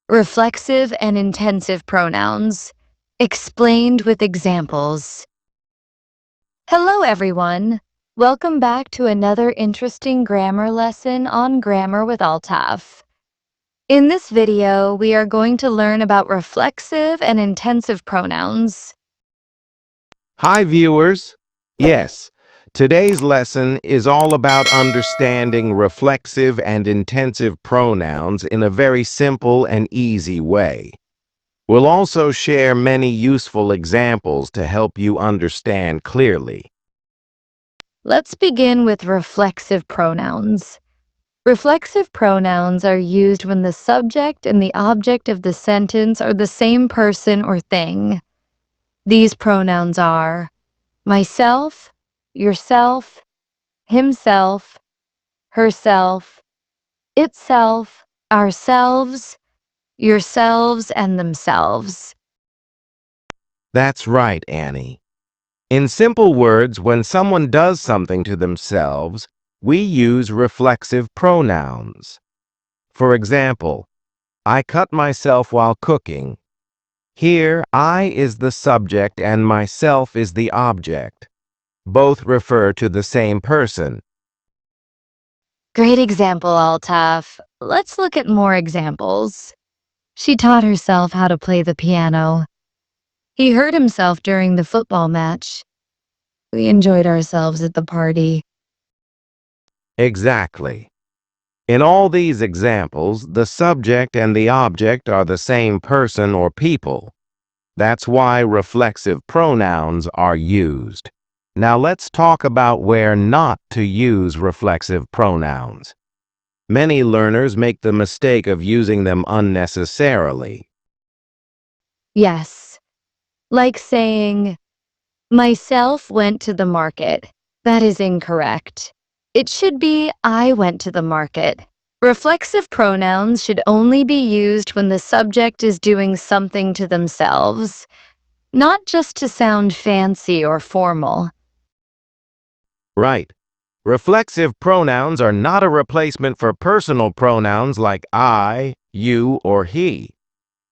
Reflexive and intensive pronouns. Explained with examples. Hello, everyone. Welcome back to another interesting grammar lesson on Grammar with Altaf. In this video, we are going to learn about reflexive and intensive pronouns. Hi, viewers. Yes, today's lesson is all about understanding reflexive and intensive pronouns in a very simple and easy way. We'll also share many useful examples to help you understand clearly. Let's begin with reflexive pronouns. Reflexive pronouns are used when the subject and the object of the sentence are the same person or thing. These pronouns are myself, yourself, himself, herself, itself, ourselves, yourselves, and themselves. That's right, Annie. In simple words, when someone does something to themselves, we use reflexive pronouns. For example, I cut myself while cooking. Here, I is the subject and myself is the object. Both refer to the same person. Great example, Altaf. Let's look at more examples. She taught herself how to play the piano. He hurt himself during the football match. We enjoyed ourselves at the party. Exactly. In all these examples, the subject and the object are the same person or people. That's why reflexive pronouns are used. Now let's talk about where not to use reflexive pronouns. Many learners make the mistake of using them unnecessarily. Yes, like saying, myself went to the market. That is incorrect. It should be, I went to the market. Reflexive pronouns should only be used when the subject is doing something to themselves, not just to sound fancy or formal. Right. Reflexive pronouns are not a replacement for personal pronouns like I, you, or he.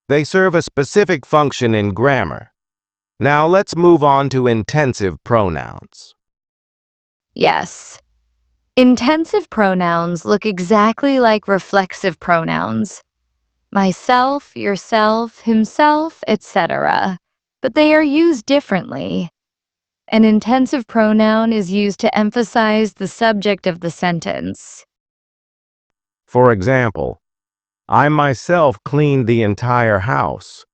They serve a specific function in grammar. Now let's move on to intensive pronouns. Yes. Intensive pronouns look exactly like reflexive pronouns. Myself, yourself, himself, etc. But they are used differently. An intensive pronoun is used to emphasize the subject of the sentence. For example, I myself cleaned the entire house.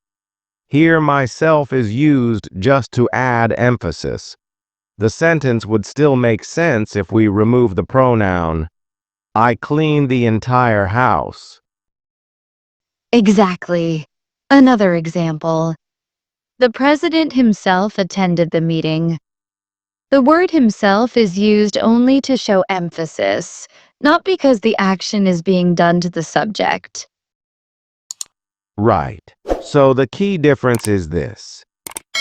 Here myself is used just to add emphasis. The sentence would still make sense if we remove the pronoun I cleaned the entire house. Exactly. Another example. The president himself attended the meeting. The word himself is used only to show emphasis, not because the action is being done to the subject. Right. So the key difference is this.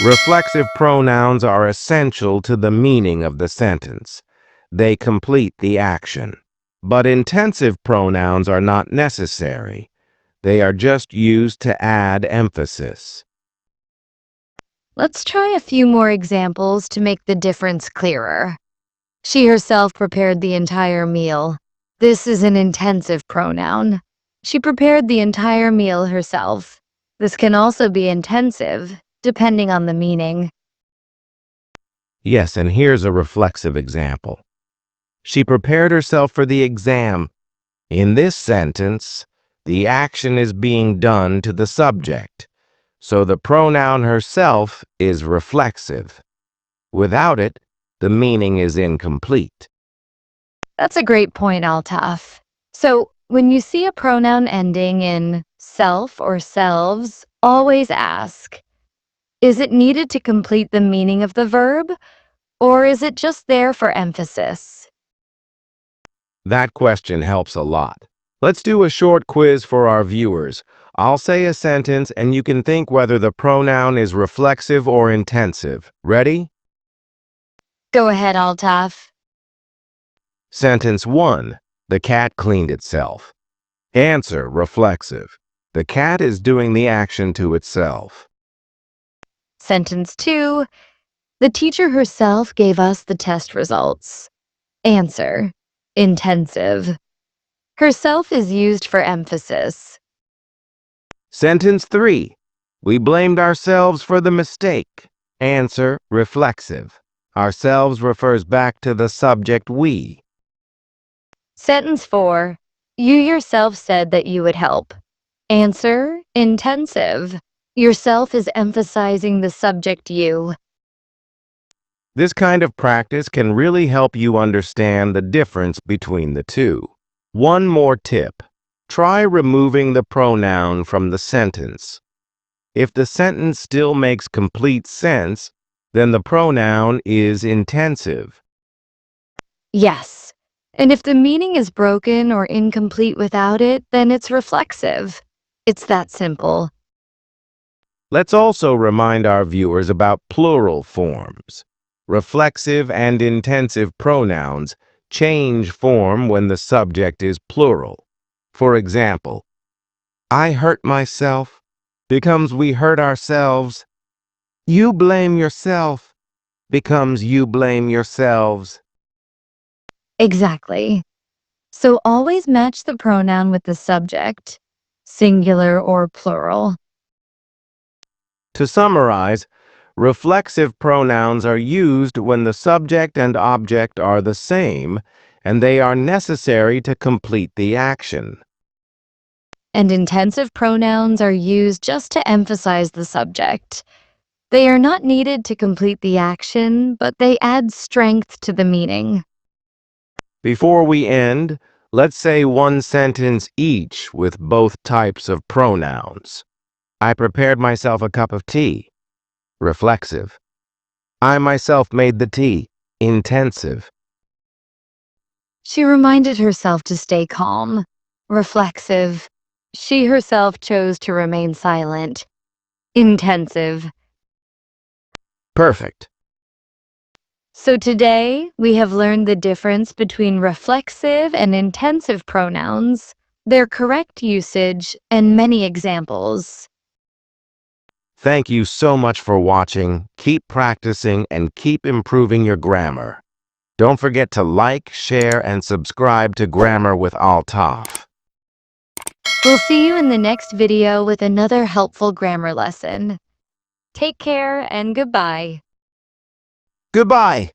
Reflexive pronouns are essential to the meaning of the sentence. They complete the action. But intensive pronouns are not necessary. They are just used to add emphasis. Let's try a few more examples to make the difference clearer. She herself prepared the entire meal. This is an intensive pronoun. She prepared the entire meal herself. This can also be intensive, depending on the meaning. Yes, and here's a reflexive example. She prepared herself for the exam. In this sentence, the action is being done to the subject, so the pronoun herself is reflexive. Without it, the meaning is incomplete. That's a great point, Altaf. So, when you see a pronoun ending in self or selves, always ask, is it needed to complete the meaning of the verb, or is it just there for emphasis? That question helps a lot. Let's do a short quiz for our viewers. I'll say a sentence and you can think whether the pronoun is reflexive or intensive. Ready? Go ahead, Altaf. Sentence 1. The cat cleaned itself. Answer, reflexive. The cat is doing the action to itself. Sentence 2. The teacher herself gave us the test results. Answer. Intensive. Herself is used for emphasis. Sentence 3. We blamed ourselves for the mistake. Answer. Reflexive. Ourselves refers back to the subject we. Sentence 4. You yourself said that you would help. Answer. Intensive. Yourself is emphasizing the subject you. This kind of practice can really help you understand the difference between the two. One more tip. Try removing the pronoun from the sentence. If the sentence still makes complete sense, then the pronoun is intensive. Yes. And if the meaning is broken or incomplete without it, then it's reflexive. It's that simple. Let's also remind our viewers about plural forms. Reflexive and intensive pronouns change form when the subject is plural. For example, I hurt myself becomes we hurt ourselves. You blame yourself becomes you blame yourselves. Exactly. So always match the pronoun with the subject, singular or plural. To summarize, reflexive pronouns are used when the subject and object are the same, and they are necessary to complete the action. And intensive pronouns are used just to emphasize the subject. They are not needed to complete the action, but they add strength to the meaning. Before we end, let's say one sentence each with both types of pronouns. I prepared myself a cup of tea. Reflexive. I myself made the tea. Intensive. She reminded herself to stay calm. Reflexive. She herself chose to remain silent. Intensive. Perfect. So today, we have learned the difference between reflexive and intensive pronouns, their correct usage, and many examples. Thank you so much for watching. Keep practicing and keep improving your grammar. Don't forget to like, share, and subscribe to Grammar with Altaf. We'll see you in the next video with another helpful grammar lesson. Take care and goodbye. Goodbye.